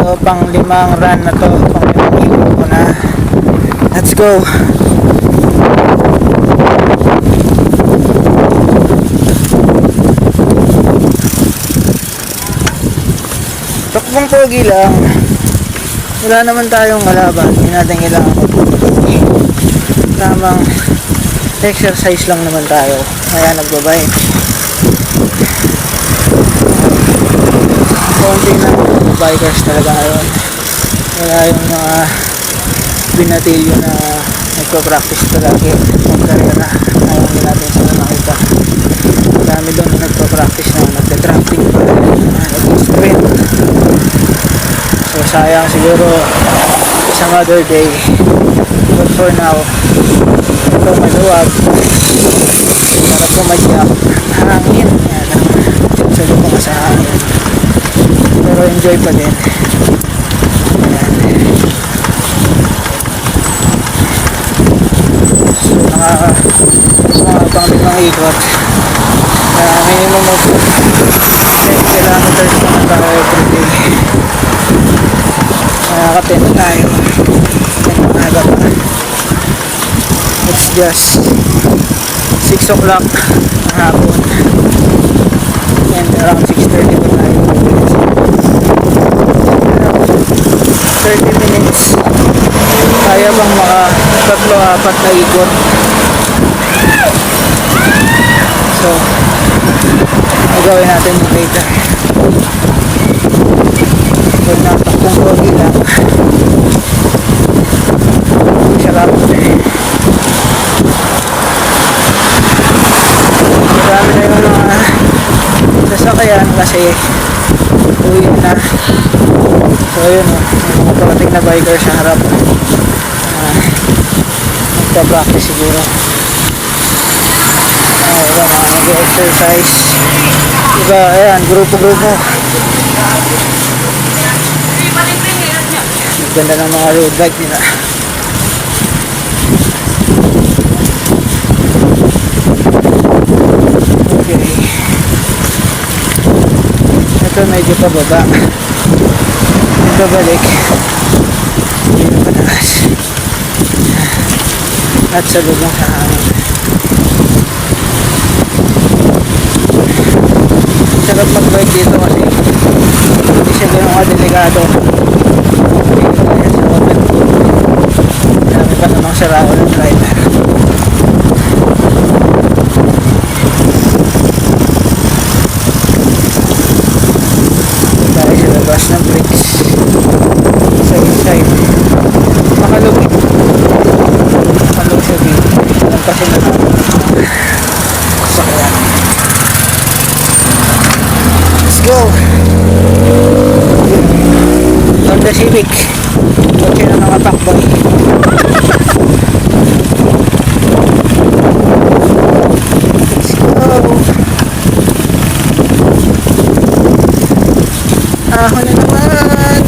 So pang 5 run na to, pang 5 kilo ko na. Let's go. Takbong pogi lang. Wala naman tayong kalaban, hindi natin kailangan magpupogi. Tamang exercise lang naman tayo, kaya nagbabike. Konti na bikers talaga ngayon. Wala yung mga binatilyo na nagpa-practice palagi magkarera. Ayaw hindi natin sila makita. Marami doon na nagpa-practice na nagta-tramping pa, nag-sprint. So sayang siguro some other day, but for now ito maluwag, sarap pumadyak, hangin, yan lang, sa lubang sa hangin, pero enjoy pa din. Ayan. So mga pang 5 ikot, minimum of 10 kilometers naman tayo everyday. Nakaka-10 na tayo, umaga pa. It's just 6 o'clock ng hapon and around 6:30 pa tayo. 30 minutes, kaya bang maka 3-4 na ikot? So magawin natin yung later. Huwag na takbong pogi lang, sarap. Marami na yung mga sasakyan kasi uwi na. So yun o, yung mga parating na biker sa harap, magpa-practice siguro. Iba mga nag-exercise, iba ayan, grupo-grupo. Ganda ng mga road bike nila. Okay, ito medyo pababa, ito balik, medyo pataas at sa lubang sa hangin. Sarap mag-bike dito kasi hindi siya ganun kadelikado. Marami pa namang sarao ng driver. Tayo sa labas ng bridge sa inside. Makalog sa gate. Alam kasi na sakyan. Let's go. Honda Civic, kotse ng mga takboy. Let's go. Ahon na naman.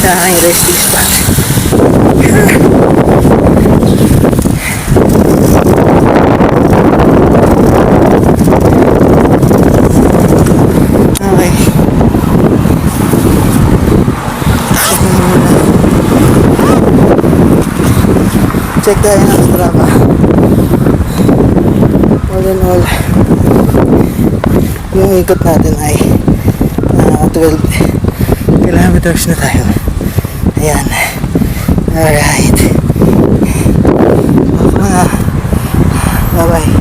sa aking resting spot. Okay. Check tayo ng Strava. All in all, yung ikot natin ay 12 kilometers na tayo. Ayan. Alright. Bye bye.